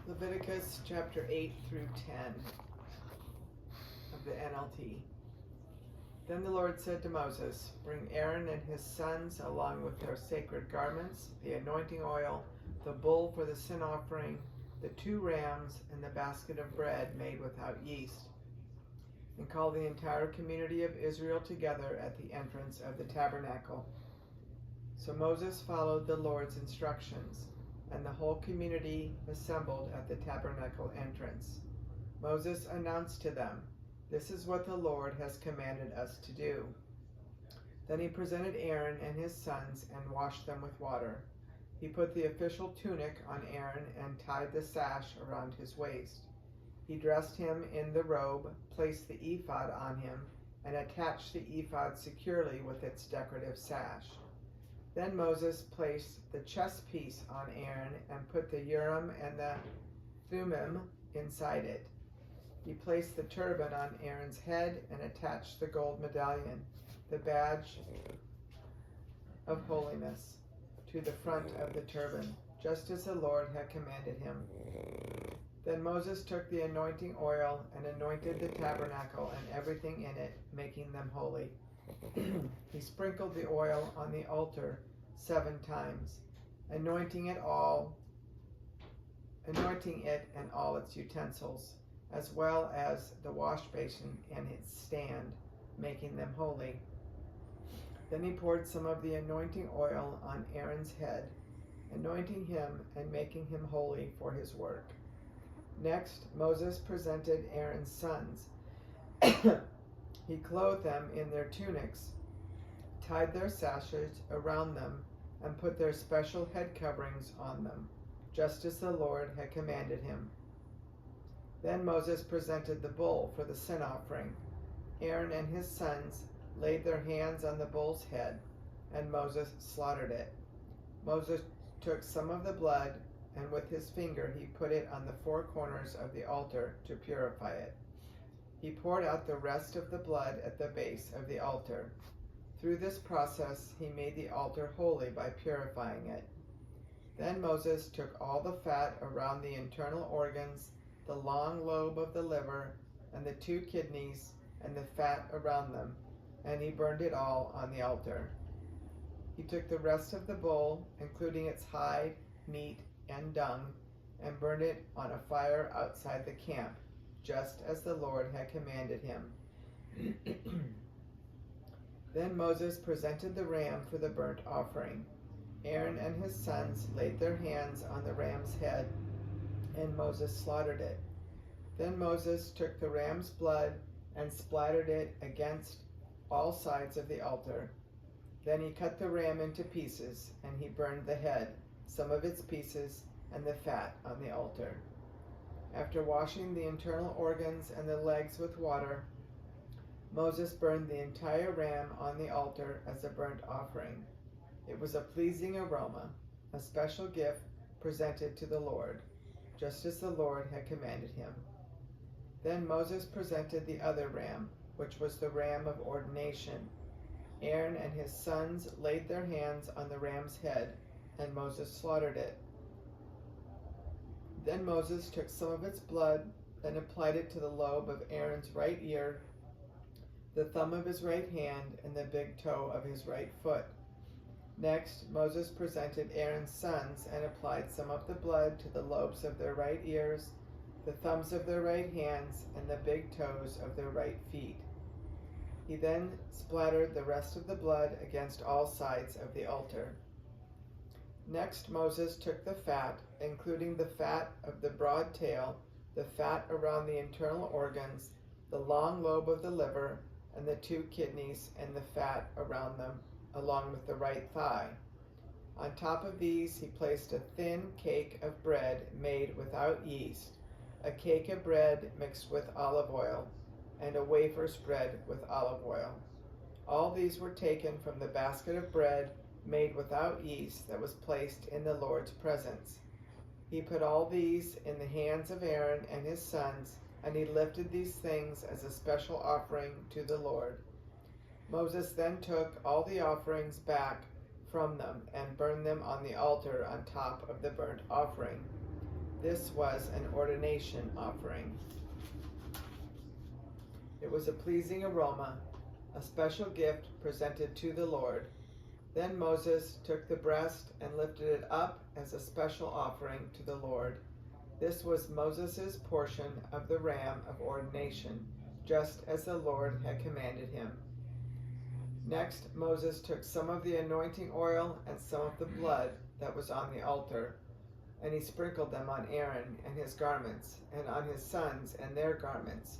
Leviticus chapter 8 through 10 of the NLT. Then the Lord said to Moses, "Bring Aaron and his sons along with their sacred garments, the anointing oil, the bull for the sin offering, the 2 rams, and the basket of bread made without yeast, and call the entire community of Israel together at the entrance of the tabernacle." So Moses followed the Lord's instructions, and the whole community assembled at the tabernacle entrance. Moses announced to them, "This is what the Lord has commanded us to do." Then he presented Aaron and his sons and washed them with water. He put the official tunic on Aaron and tied the sash around his waist. He dressed him in the robe, placed the ephod on him, and attached the ephod securely with its decorative sash. Then Moses placed the chest piece on Aaron and put the Urim and the Thummim inside it. He placed the turban on Aaron's head and attached the gold medallion, the badge of holiness, to the front of the turban, just as the Lord had commanded him. Then Moses took the anointing oil and anointed the tabernacle and everything in it, making them holy. He sprinkled the oil on the altar 7 times, anointing it and all its utensils, as well as the wash basin and its stand, making them holy. Then he poured some of the anointing oil on Aaron's head, anointing him and making him holy for his work. Next, Moses presented Aaron's sons. He clothed them in their tunics, tied their sashes around them, and put their special head coverings on them, just as the Lord had commanded him. Then Moses presented the bull for the sin offering. Aaron and his sons laid their hands on the bull's head, and Moses slaughtered it. Moses took some of the blood, and with his finger he put it on the 4 corners of the altar to purify it. He poured out the rest of the blood at the base of the altar. Through this process he made the altar holy by purifying it. Then Moses took all the fat around the internal organs, the long lobe of the liver, and the 2 kidneys, and the fat around them, and he burned it all on the altar. He took the rest of the bull, including its hide, meat, and dung, and burned it on a fire outside the camp, just as the Lord had commanded him. Then Moses presented the ram for the burnt offering. Aaron and his sons laid their hands on the ram's head, and Moses slaughtered it. Then Moses took the ram's blood and splattered it against all sides of the altar. Then he cut the ram into pieces, and he burned the head, some of its pieces, and the fat on the altar. After washing the internal organs and the legs with water, Moses burned the entire ram on the altar as a burnt offering. It was a pleasing aroma, a special gift presented to the Lord, just as the Lord had commanded him. Then Moses presented the other ram, which was the ram of ordination. Aaron and his sons laid their hands on the ram's head, and Moses slaughtered it. Then Moses took some of its blood and applied it to the lobe of Aaron's right ear, the thumb of his right hand, and the big toe of his right foot. Next, Moses presented Aaron's sons and applied some of the blood to the lobes of their right ears, the thumbs of their right hands, and the big toes of their right feet. He then splattered the rest of the blood against all sides of the altar. Next, Moses took the fat, including the fat of the broad tail, the fat around the internal organs, the long lobe of the liver, and the 2 kidneys, and the fat around them, along with the right thigh. On top of these he placed a thin cake of bread made without yeast, a cake of bread mixed with olive oil, and a wafer spread with olive oil. All these were taken from the basket of bread made without yeast that was placed in the Lord's presence. He put all these in the hands of Aaron and his sons, and he lifted these things as a special offering to the Lord. Moses then took all the offerings back from them and burned them on the altar on top of the burnt offering. This was an ordination offering. It was a pleasing aroma, a special gift presented to the Lord. Then Moses took the breast and lifted it up as a special offering to the Lord. This was Moses' portion of the ram of ordination, just as the Lord had commanded him. Next, Moses took some of the anointing oil and some of the blood that was on the altar, and he sprinkled them on Aaron and his garments, and on his sons and their garments.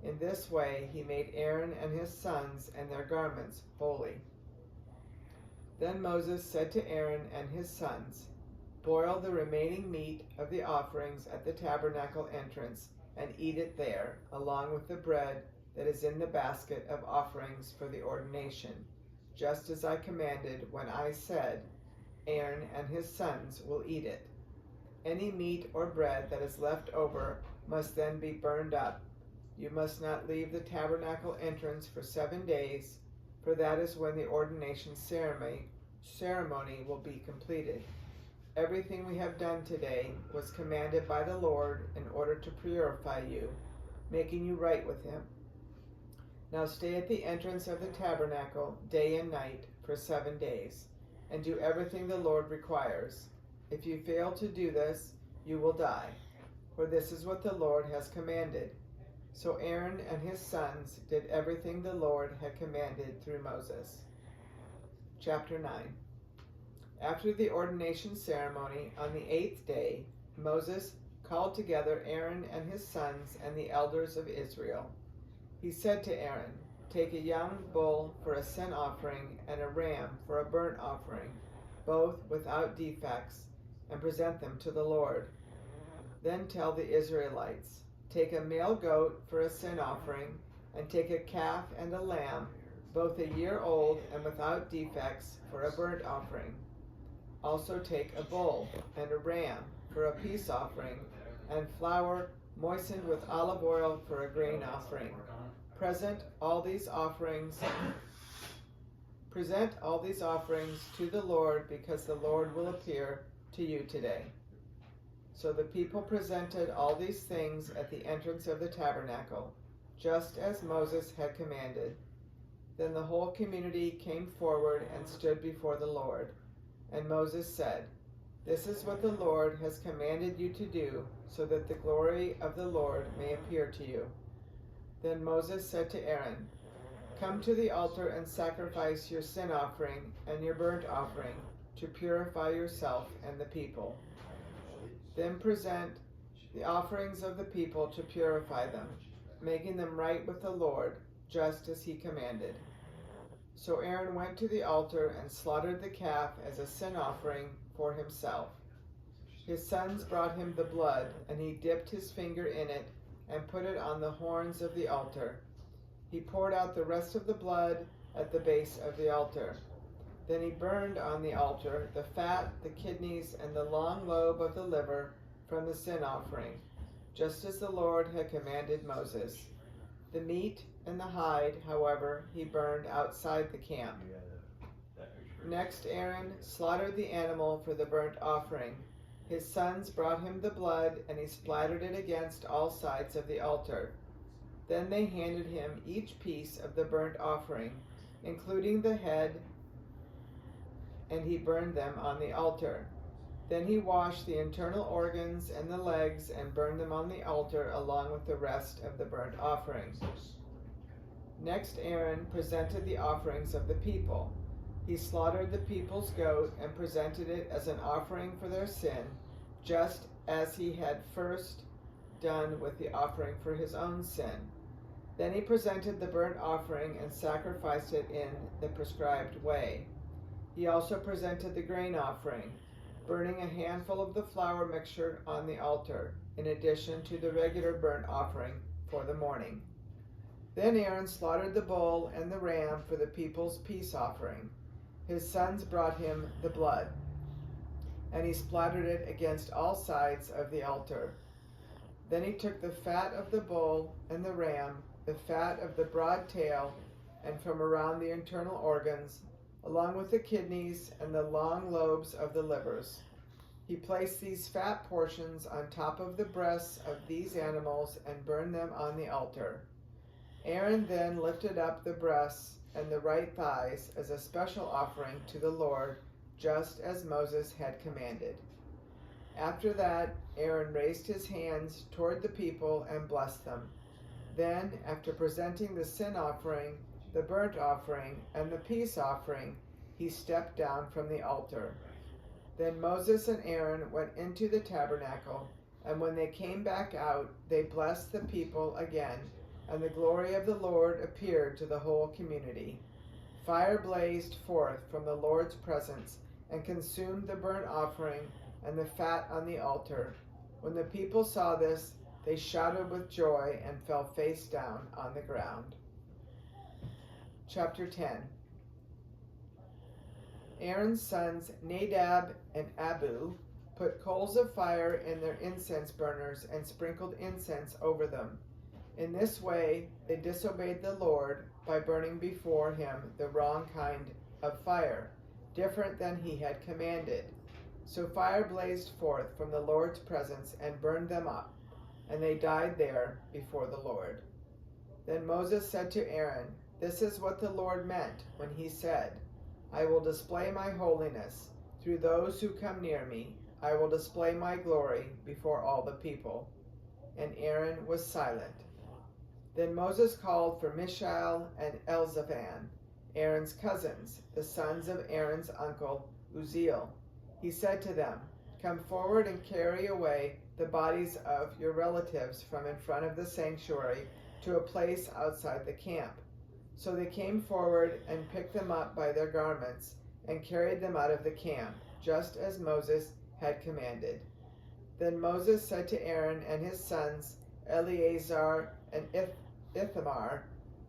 In this way he made Aaron and his sons and their garments holy. Then Moses said to Aaron and his sons, "Boil the remaining meat of the offerings at the tabernacle entrance, and eat it there, along with the bread that is in the basket of offerings for the ordination, just as I commanded when I said, 'Aaron and his sons will eat it.' Any meat or bread that is left over must then be burned up. You must not leave the tabernacle entrance for 7 days, for that is when the ordination ceremony will be completed. Everything we have done today was commanded by the Lord in order to purify you, making you right with him. Now stay at the entrance of the tabernacle day and night for 7 days, and do everything the Lord requires. If you fail to do this, you will die, for this is what the Lord has commanded." So Aaron and his sons did everything the Lord had commanded through Moses. Chapter 9. After the ordination ceremony on the 8th day, Moses called together Aaron and his sons and the elders of Israel. He said to Aaron, "Take a young bull for a sin offering and a ram for a burnt offering, both without defects, and present them to the Lord. Then tell the Israelites, 'Take a male goat for a sin offering, and take a calf and a lamb, both a year old and without defects, for a burnt offering. Also take a bull and a ram for a peace offering, and flour moistened with olive oil for a grain offering. Present all these offerings to the Lord, because the Lord will appear to you today.' So the people presented all these things at the entrance of the tabernacle, just as Moses had commanded. Then the whole community came forward and stood before the Lord. And Moses said, 'This is what the Lord has commanded you to do, so that the glory of the Lord may appear to you.' Then Moses said to Aaron, 'Come to the altar and sacrifice your sin offering and your burnt offering, to purify yourself and the people. Then present the offerings of the people to purify them, making them right with the Lord, just as he commanded.' So Aaron went to the altar and slaughtered the calf as a sin offering for himself. His sons brought him the blood, and he dipped his finger in it and put it on the horns of the altar. He poured out the rest of the blood at the base of the altar. Then he burned on the altar the fat, the kidneys, and the long lobe of the liver from the sin offering, just as the Lord had commanded Moses. The meat and the hide, however, he burned outside the camp. Next Aaron slaughtered the animal for the burnt offering. His sons brought him the blood, and he splattered it against all sides of the altar. Then they handed him each piece of the burnt offering, including the head, and he burned them on the altar. Then he washed the internal organs and the legs and burned them on the altar along with the rest of the burnt offering. Next Aaron presented the offerings of the people. He slaughtered the people's goat and presented it as an offering for their sin, just as he had first done with the offering for his own sin. Then he presented the burnt offering and sacrificed it in the prescribed way. He also presented the grain offering, burning a handful of the flour mixture on the altar, in addition to the regular burnt offering for the morning. Then Aaron slaughtered the bull and the ram for the people's peace offering. His sons brought him the blood, and he splattered it against all sides of the altar. Then he took the fat of the bull and the ram, the fat of the broad tail, and from around the internal organs, along with the kidneys and the long lobes of the livers. He placed these fat portions on top of the breasts of these animals and burned them on the altar. Aaron then lifted up the breasts and the right thighs as a special offering to the Lord, just as Moses had commanded. After that, Aaron raised his hands toward the people and blessed them. Then, after presenting the sin offering, the burnt offering, and the peace offering, he stepped down from the altar. Then Moses and Aaron went into the tabernacle, and when they came back out, they blessed the people again, and the glory of the Lord appeared to the whole community. Fire blazed forth from the Lord's presence and consumed the burnt offering and the fat on the altar. When the people saw this, they shouted with joy and fell face down on the ground. Chapter 10. Aaron's sons Nadab and Abihu put coals of fire in their incense burners and sprinkled incense over them. In this way, they disobeyed the Lord by burning before him the wrong kind of fire, different than he had commanded. So fire blazed forth from the Lord's presence and burned them up, and they died there before the Lord. Then Moses said to Aaron, "This is what the Lord meant when he said, 'I will display my holiness through those who come near me. I will display my glory before all the people.'" And Aaron was silent. Then Moses called for Mishael and Elzaphan, Aaron's cousins, the sons of Aaron's uncle Uzziel. He said to them, "Come forward and carry away the bodies of your relatives from in front of the sanctuary to a place outside the camp." So they came forward and picked them up by their garments and carried them out of the camp, just as Moses had commanded. Then Moses said to Aaron and his sons Eleazar and Ithamar,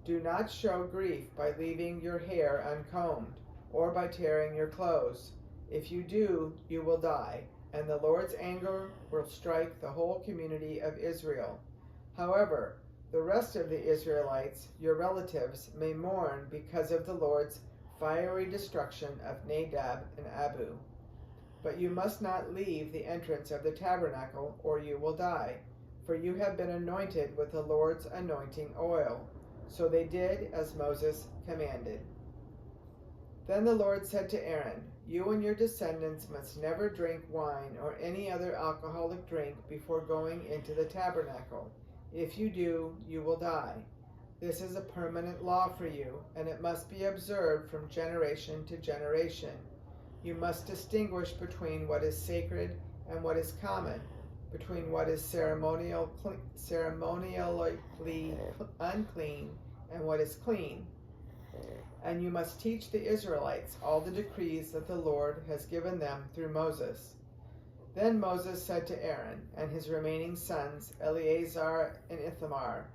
"Do not show grief by leaving your hair uncombed or by tearing your clothes. If you do, you will die, and the Lord's anger will strike the whole community of Israel. However, the rest of the Israelites, your relatives, may mourn because of the Lord's fiery destruction of Nadab and Abihu. But you must not leave the entrance of the tabernacle, or you will die, for you have been anointed with the Lord's anointing oil." So they did as Moses commanded. Then the Lord said to Aaron, "You and your descendants must never drink wine or any other alcoholic drink before going into the tabernacle. If you do, you will die. This is a permanent law for you, and it must be observed from generation to generation. You must distinguish between what is sacred and what is common, between what is ceremonially unclean and what is clean. And you must teach the Israelites all the decrees that the Lord has given them through Moses." Then Moses said to Aaron and his remaining sons, Eleazar and Ithamar,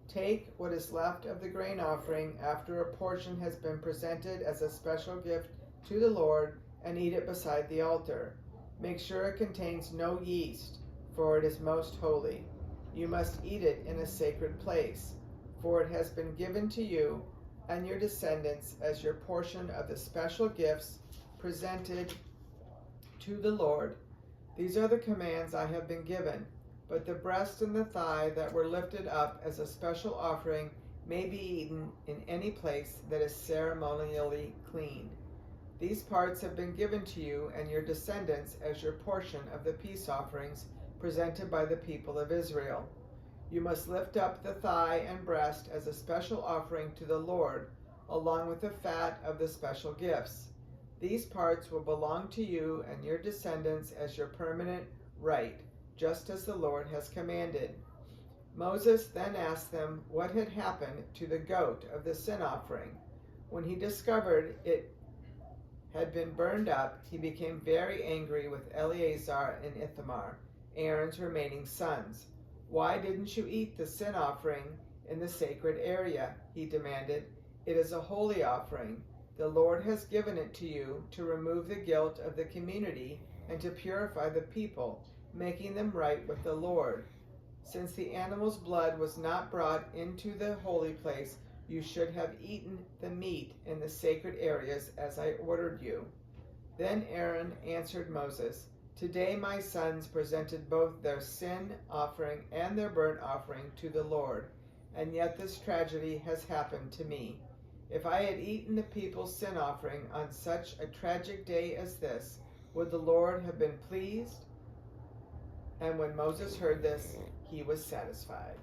"Take what is left of the grain offering after a portion has been presented as a special gift to the Lord and eat it beside the altar. Make sure it contains no yeast, for it is most holy. You must eat it in a sacred place, for it has been given to you and your descendants as your portion of the special gifts presented to the Lord. These are the commands I have been given, but the breast and the thigh that were lifted up as a special offering may be eaten in any place that is ceremonially clean. These parts have been given to you and your descendants as your portion of the peace offerings presented by the people of Israel. You must lift up the thigh and breast as a special offering to the Lord, along with the fat of the special gifts. These parts will belong to you and your descendants as your permanent right, just as the Lord has commanded." Moses then asked them what had happened to the goat of the sin offering. When he discovered it had been burned up, he became very angry with Eleazar and Ithamar, Aaron's remaining sons. "Why didn't you eat the sin offering in the sacred area?" he demanded. "It is a holy offering. The Lord has given it to you to remove the guilt of the community and to purify the people, making them right with the Lord. Since the animal's blood was not brought into the holy place, you should have eaten the meat in the sacred areas as I ordered you." Then Aaron answered Moses, Today my sons presented both their sin offering and their burnt offering to the Lord, and yet this tragedy has happened to me. If I had eaten the people's sin offering on such a tragic day as this, would the Lord have been pleased?" And when Moses heard this, he was satisfied.